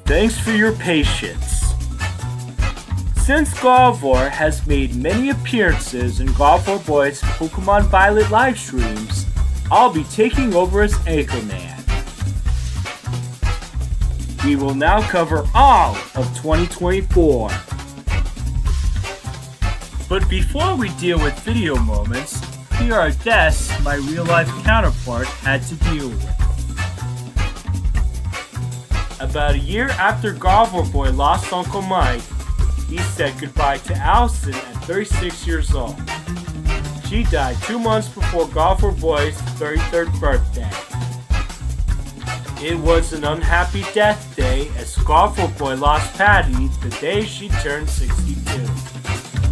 Thanks for your patience. Since Gardevoir has made many appearances in GardevoirBoy's Pokémon Violet Livestreams, I'll be taking over as anchorman. We will now cover all of 2024. But before we deal with video moments, here are deaths my real-life counterpart had to deal with. About a year after GardevoirBoy lost Uncle Mike, he said goodbye to Allison at 36 years old. She died 2 months before GardevoirBoy's 33rd birthday. It was an unhappy death day as GardevoirBoy lost Patty the day she turned 62.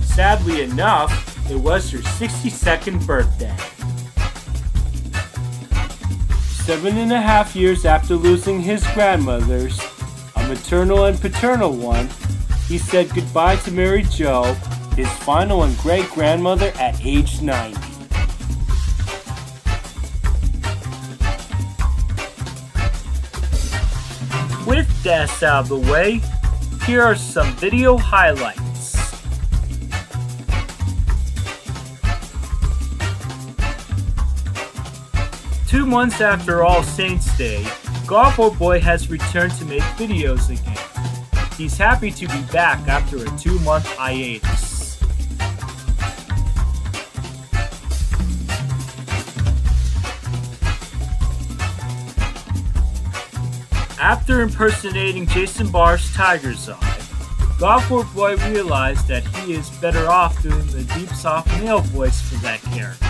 Sadly enough, it was her 62nd birthday. 7.5 years after losing his grandmothers, a maternal and paternal one, he said goodbye to Mary Jo, his final and great-grandmother at age 90. With deaths out of the way, here are some video highlights. Two months after All Saints Day, GardevoirBoy has returned to make videos again. He's happy to be back after a 2-month hiatus. After impersonating Jason Barr's Tiger's Eye, GardevoirBoy realized that he is better off doing the deep soft male voice for that character.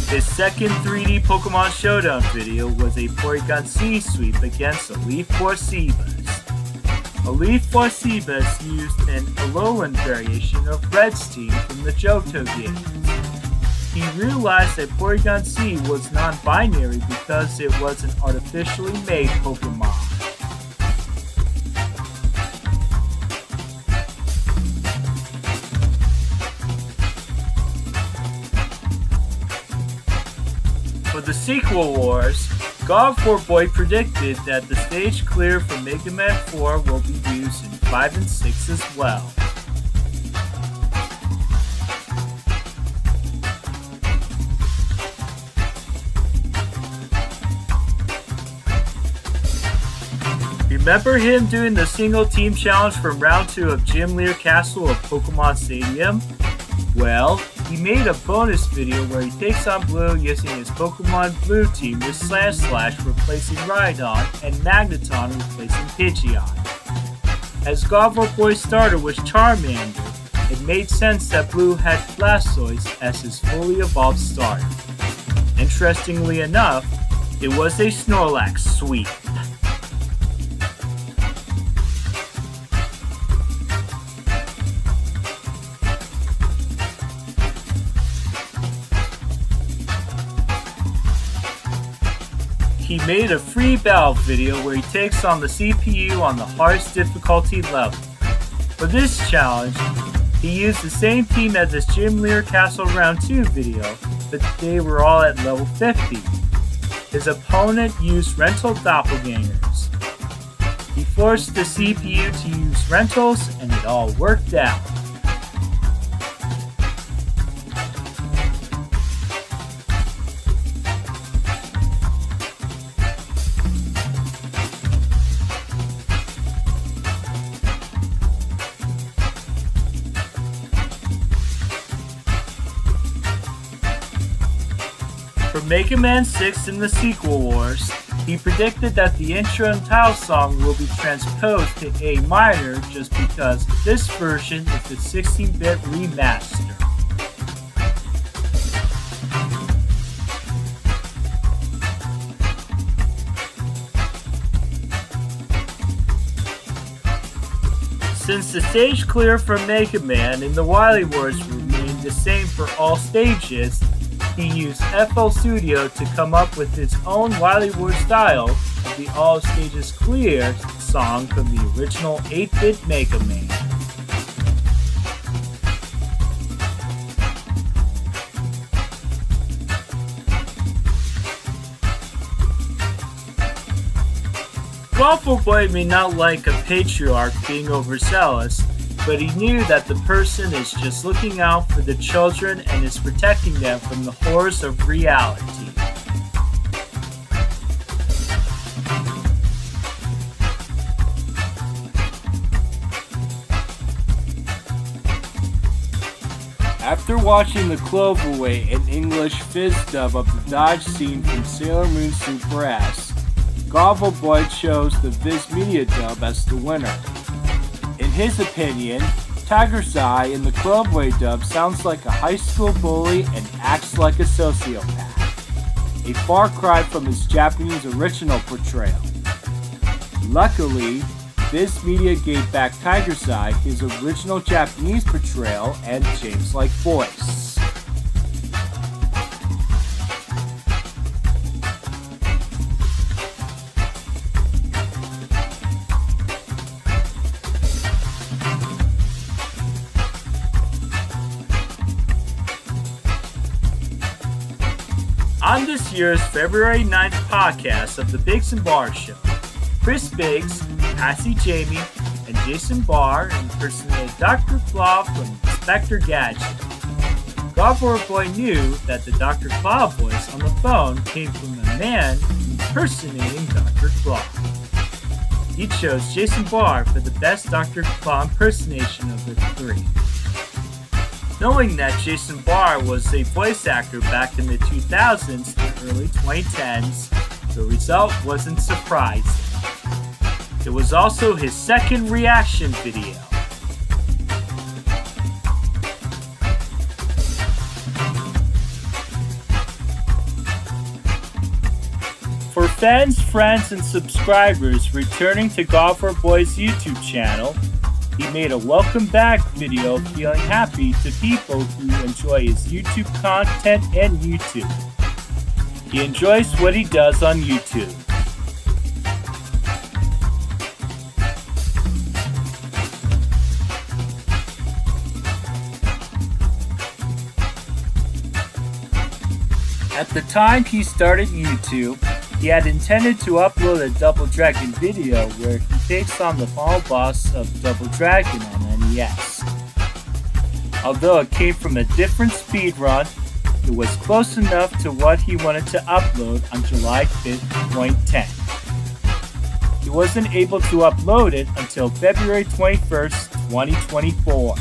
His second 3D Pokemon Showdown video was a Porygon C sweep against Elite Four Seabus. Elite Four Seabus used an Alolan variation of Red's team from the Johto games. He realized that Porygon C was non-binary because it was an artificially made Pokemon. For the sequel wars, GardevoirBoy predicted that the stage clear for Mega Man 4 will be used in 5 and 6 as well. Remember him doing the single team challenge from round 2 of Gym Lear Castle of Pokemon Stadium? Well, he made a bonus video where he takes on Blue using his Pokemon Blue team with Slash replacing Rhydon and Magneton replacing Pidgeot. As GardevoirBoy's starter was Charmander, it made sense that Blue had Blastoise as his fully evolved starter. Interestingly enough, it was a Snorlax sweep. He made a free battle video where he takes on the CPU on the hardest difficulty level. For this challenge, he used the same team as his Gym Lear Castle Round 2 video, but they were all at level 50. His opponent used rental doppelgangers. He forced the CPU to use rentals and it all worked out. For Mega Man 6 in the sequel wars, he predicted that the intro and title song will be transposed to A minor just because this version is the 16-bit remaster. Since the stage clear for Mega Man in the Wily Wars remained the same for all stages, he used FL Studio to come up with his own Wily Wars style of the All Stages Clear song from the original 8-bit Mega Man. GardevoirBoy may not like a patriarch being overzealous, but he knew that the person is just looking out for the children and is protecting them from the horrors of reality. After watching the Cloverway and English fizz dub of the Dodge scene from Sailor Moon Super S, GardevoirBoy chose the Viz Media dub as the winner. In his opinion, Tiger's Eye in the Cloverway dub sounds like a high school bully and acts like a sociopath, a far cry from his Japanese original portrayal. Luckily, Viz Media gave back Tiger's Eye his original Japanese portrayal and James-like voice. On this year's February 9th podcast of the Biggs and Barr Show, Chris Biggs, Cassie Jamie, and Jason Barr impersonated Dr. Claw from Inspector Gadget. GardevoirBoy knew that the Dr. Claw voice on the phone came from a man impersonating Dr. Claw. He chose Jason Barr for the best Dr. Claw impersonation of the three. Knowing that Jason Barr was a voice actor back in the 2000s to early 2010s, the result wasn't surprising. It was also his second reaction video. For fans, friends, and subscribers returning to GardevoirBoy's YouTube channel, he made a welcome back video feeling happy to people who enjoy his YouTube content and YouTube. He enjoys what he does on YouTube. At the time he started YouTube, he had intended to upload a Double Dragon video where he takes on the final boss of Double Dragon on NES. Although it came from a different speedrun, it was close enough to what he wanted to upload on July 5th, 2010. He wasn't able to upload it until February 21st, 2024.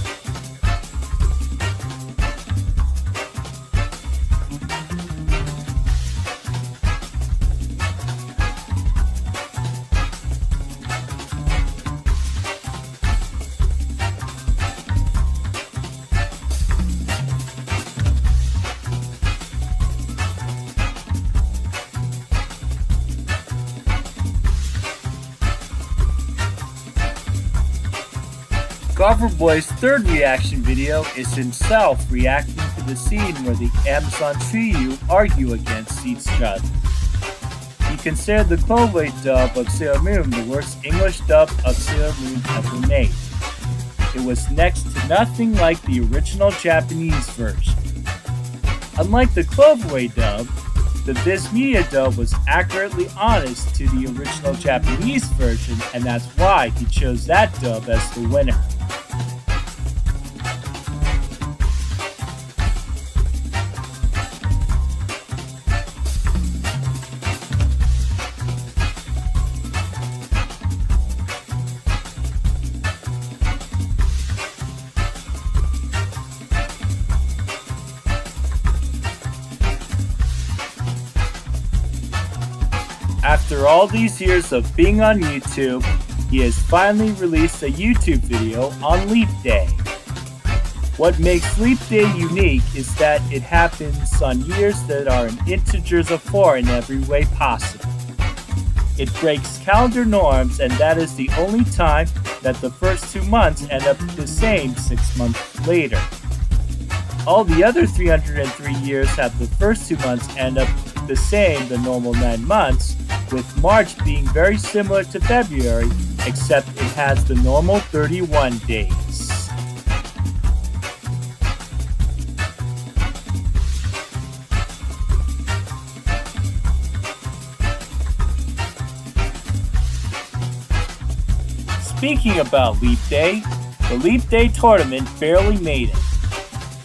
GardevoirBoy's third reaction video is himself reacting to the scene where the Amazon trio argue against each other. He considered the Cloverway dub of Sailor Moon the worst English dub of Sailor Moon ever made. It was next to nothing like the original Japanese version. Unlike the Cloverway dub, the Viz Media dub was accurately honest to the original Japanese version, and that's why he chose that dub as the winner. After all these years of being on YouTube, he has finally released a YouTube video on Leap Day. What makes Leap Day unique is that it happens on years that are in integers of 4 in every way possible. It breaks calendar norms, and that is the only time that the first 2 months end up the same 6 months later. All the other 303 years have the first 2 months end up the same, the normal 9 months, with March being very similar to February, except it has the normal 31 days. Speaking about Leap Day, the Leap Day tournament barely made it.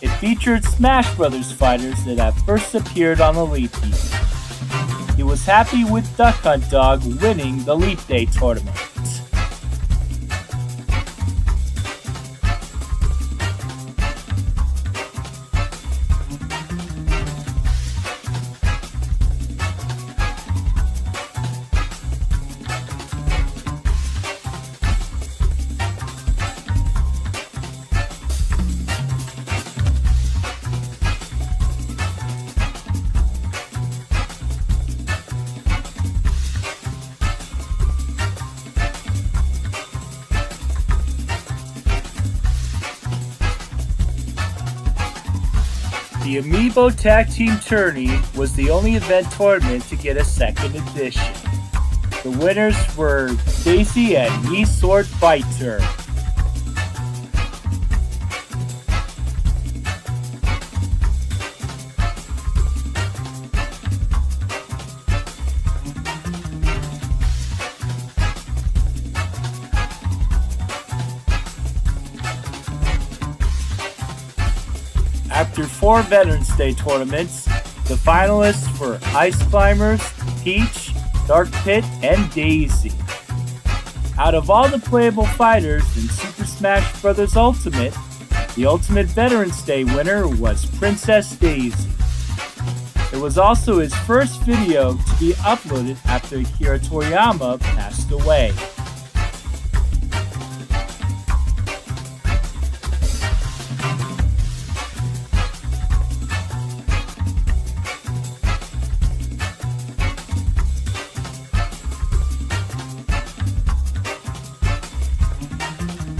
It featured Smash Brothers fighters that had first appeared on the Leap Year. He was happy with Duck Hunt Dog winning the Leap Day tournament. The Amiibo Tag Team Tourney was the only event tournament to get a second edition. The winners were Daisy and Me Sword Fighter. After 4 Veterans Day tournaments, the finalists were Ice Climbers, Peach, Dark Pit, and Daisy. Out of all the playable fighters in Super Smash Bros. Ultimate, the Ultimate Veterans Day winner was Princess Daisy. It was also his first video to be uploaded after Akira Toriyama passed away.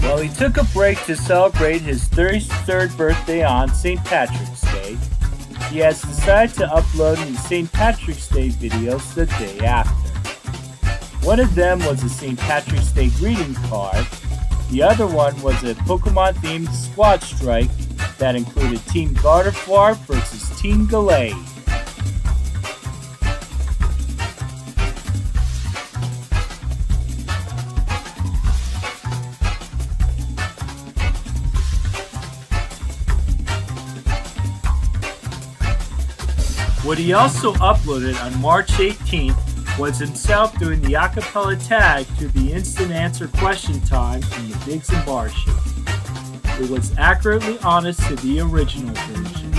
While he took a break to celebrate his 33rd birthday on St. Patrick's Day, he has decided to upload new St. Patrick's Day videos the day after. One of them was a St. Patrick's Day greeting card, the other one was a Pokemon-themed squad strike that included Team Gardevoir versus Team Gallade. What he also uploaded on March 18th was himself doing the acapella tag to the instant answer question time from the Biggs and Bar Show. It was accurately honest to the original version.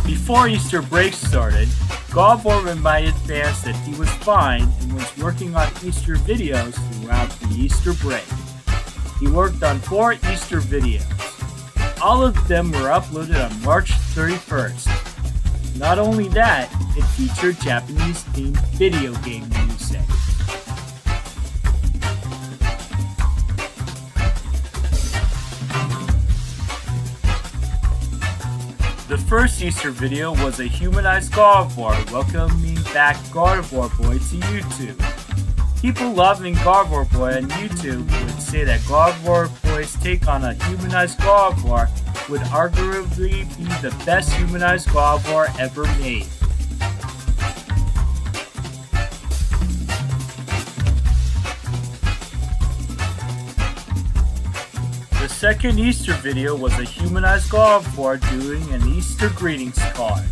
Before Easter break started, Gardevoir reminded fans that he was fine and was working on Easter videos throughout the Easter break. He worked on 4 Easter videos. All of them were uploaded on March 31st. Not only that, it featured Japanese-themed video game music. The first Easter video was a humanized Gardevoir welcoming back GardevoirBoy to YouTube. People loving GardevoirBoy on YouTube would say that GardevoirBoy's take on a humanized Gardevoir would arguably be the best humanized Gardevoir ever made. The second Easter video was a humanized Gardevoir doing an Easter greetings card.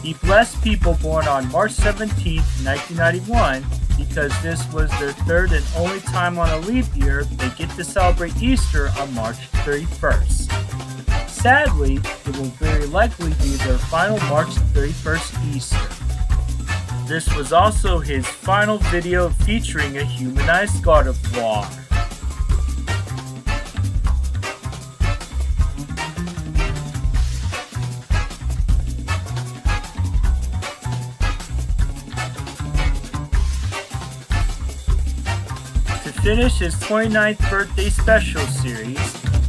He blessed people born on March 17, 1991 because this was their 3rd and only time on a leap year they get to celebrate Easter on March 31st. Sadly, it will very likely be their final March 31st Easter. This was also his final video featuring a humanized Gardevoir. To finish his 29th birthday special series,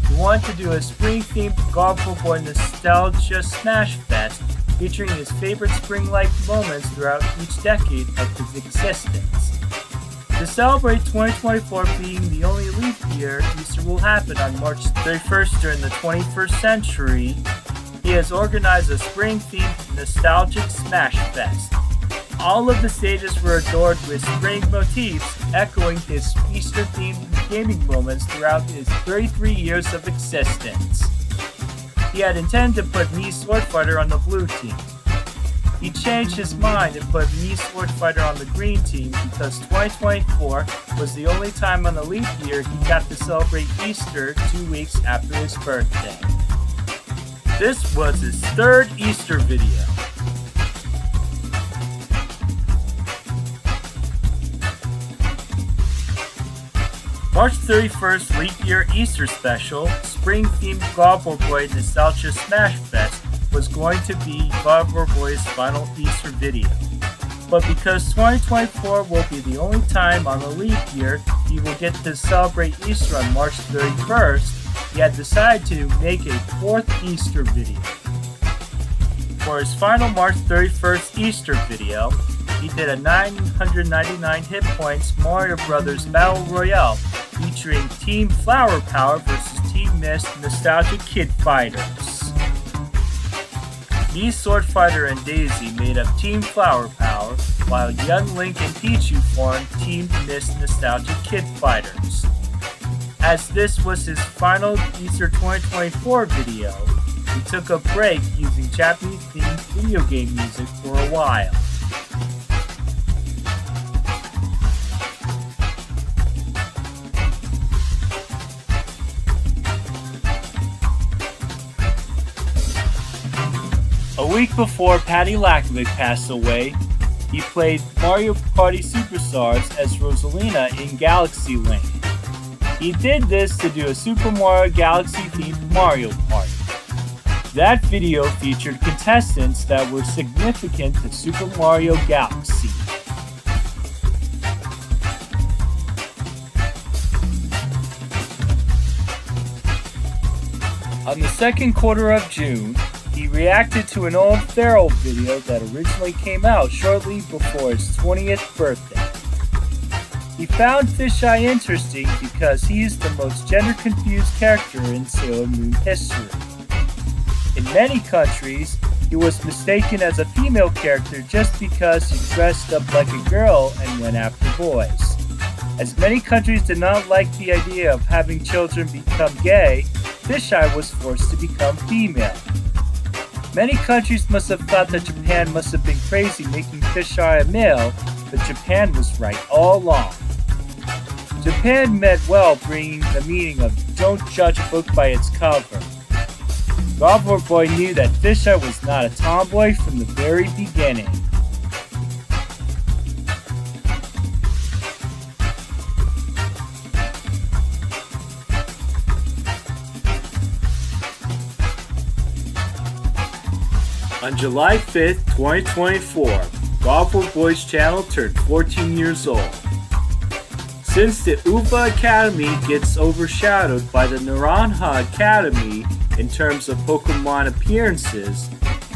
he wanted to do a spring-themed GardevoirBoy Nostalgia Smash Fest featuring his favorite spring-like moments throughout each decade of his existence. To celebrate 2024 being the only leap year, Easter will happen on March 31st during the 21st century. He has organized a spring-themed nostalgic Smash Fest. All of the stages were adorned with spring motifs, echoing his Easter-themed gaming moments throughout his 33 years of existence. He had intended to put Mii Swordfighter on the blue team. He changed his mind and put Mii Swordfighter on the green team because 2024 was the only time on the leap year he got to celebrate Easter 2 weeks after his birthday. This was his third Easter video. March 31st Leap Year Easter Special, spring-themed GardevoirBoy Nostalgia Smash Fest was going to be GardevoirBoy's final Easter video. But because 2024 will be the only time on the leap year he will get to celebrate Easter on March 31st, he had decided to make a fourth Easter video. For his final March 31st Easter video, he did a 999 hit points Mario Bros. Battle Royale featuring Team Flower Power versus Team Mist Nostalgic Kid Fighters. Mii Swordfighter and Daisy made up Team Flower Power, while Young Link and Pichu formed Team Mist Nostalgic Kid Fighters. As this was his final Easter 2024 video, he took a break using Japanese-themed video game music for a while. A week before Patty Lakovic passed away, he played Mario Party Superstars as Rosalina in Galaxy Land. He did this to do a Super Mario Galaxy-themed Mario Party. That video featured contestants that were significant to Super Mario Galaxy. On the second quarter of June, he reacted to an old Feral video that originally came out shortly before his 20th birthday. He found Fisheye interesting because he is the most gender-confused character in Sailor Moon history. In many countries, he was mistaken as a female character just because he dressed up like a girl and went after boys. As many countries did not like the idea of having children become gay, Fisheye was forced to become female. Many countries must have thought that Japan must have been crazy making Fisheye a male, but Japan was right all along. Japan meant well, bringing the meaning of don't judge a book by its cover. GardevoirBoy knew that Fisheye was not a tomboy from the very beginning. On July 5th, 2024, GardevoirBoy's channel turned 14 years old. Since the UVA Academy gets overshadowed by the Naranja Academy in terms of Pokemon appearances,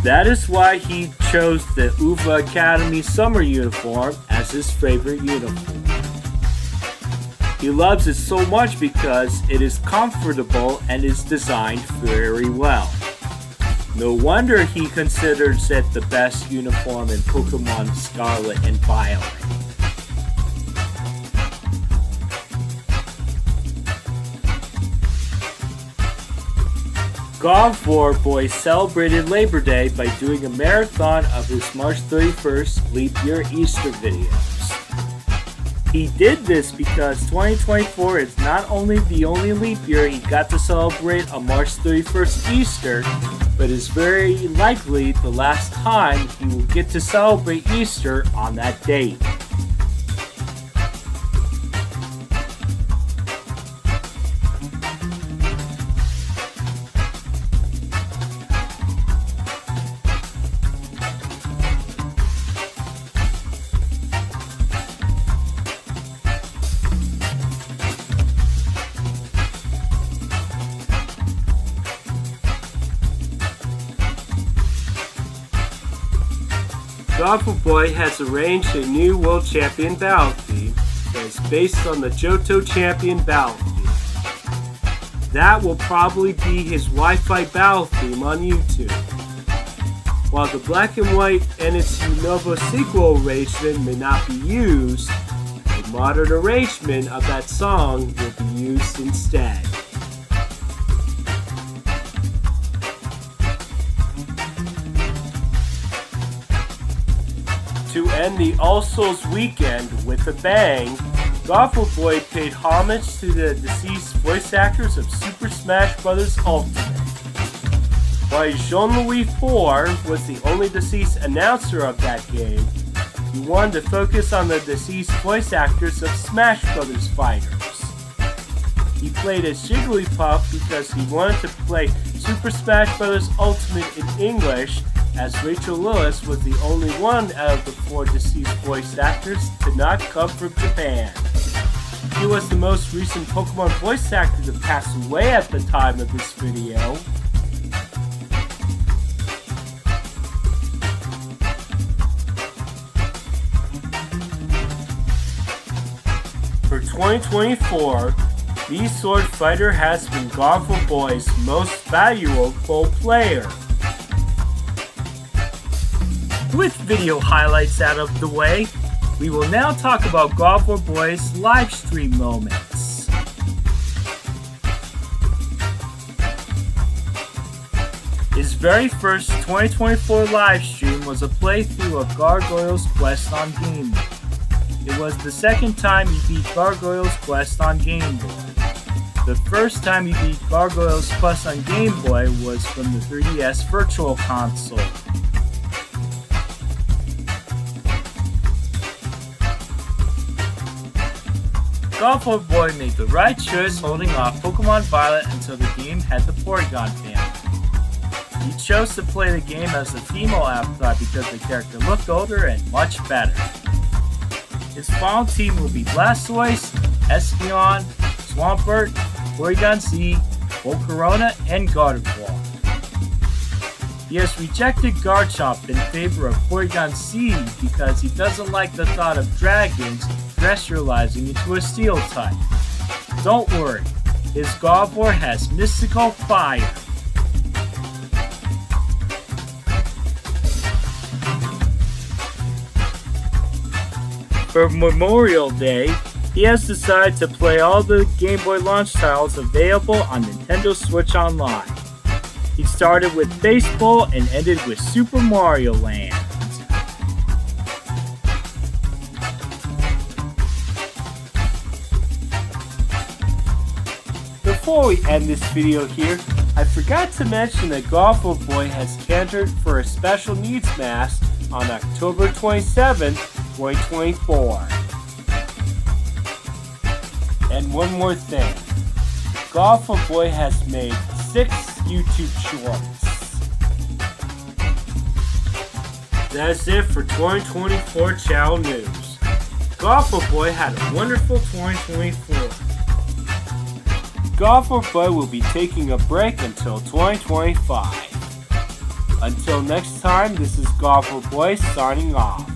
that is why he chose the UVA Academy summer uniform as his favorite uniform. He loves it so much because it is comfortable and is designed very well. No wonder he considers it the best uniform in Pokemon Scarlet and Violet. GardevoirBoy celebrated Labor Day by doing a marathon of his March 31st Leap Year Easter videos. He did this because 2024 is not only the only leap year he got to celebrate on March 31st Easter, but is very likely the last time he will get to celebrate Easter on that date. GardevoirBoy has arranged a new World Champion battle theme that is based on the Johto Champion battle theme. That will probably be his Wi-Fi battle theme on YouTube. While the black and white and its Unova sequel arrangement may not be used, a modern arrangement of that song will be used instead. To end the All Souls weekend with a bang, GardevoirBoy paid homage to the deceased voice actors of Super Smash Bros. Ultimate. While Jean-Louis IV was the only deceased announcer of that game, he wanted to focus on the deceased voice actors of Smash Bros. Fighters. He played as Jigglypuff because he wanted to play Super Smash Bros. Ultimate in English, as Rachel Lewis was the only one out of the 4 deceased voice actors to not come from Japan. He was the most recent Pokemon voice actor to pass away at the time of this video. For 2024, the Sword Fighter has been GardevoirBoy's most valuable player. With video highlights out of the way, we will now talk about GardevoirBoy's live stream moments. His very first 2024 live stream was a playthrough of Gargoyle's Quest on Game Boy. It was the second time he beat Gargoyle's Quest on Game Boy. The first time he beat Gargoyle's Quest on Game Boy was from the 3DS Virtual Console. GardevoirBoy made the right choice holding off Pokémon Violet until the game had the Porygon family. He chose to play the game as a female avatar because the character looked older and much better. His final team will be Blastoise, Espeon, Swampert, Porygon Z, Volcarona, and Gardevoir. He has rejected Garchomp in favor of Porygon Z because he doesn't like the thought of dragons pressurizing into a steel type. Don't worry, his Gardevoir has mystical fire. For Memorial Day, he has decided to play all the Game Boy launch titles available on Nintendo Switch Online. He started with baseball and ended with Super Mario Land. Before we end this video here, I forgot to mention that GardevoirBoy has cantored for a special needs mask on October 27, 2024. And one more thing, GardevoirBoy has made 6 YouTube shorts. That's it for 2024 channel news. GardevoirBoy had a wonderful 2024. GardevoirBoy will be taking a break until 2025. Until next time, this is GardevoirBoy signing off.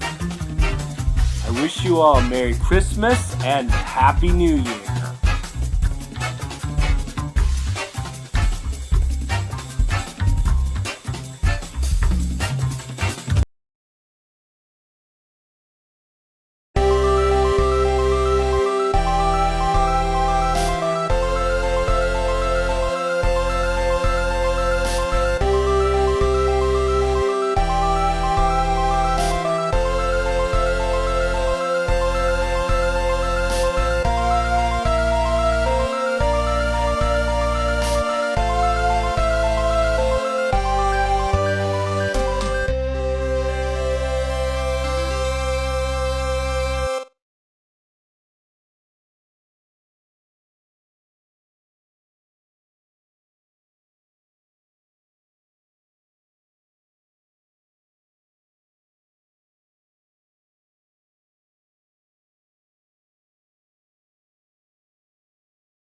I wish you all a Merry Christmas and Happy New Year.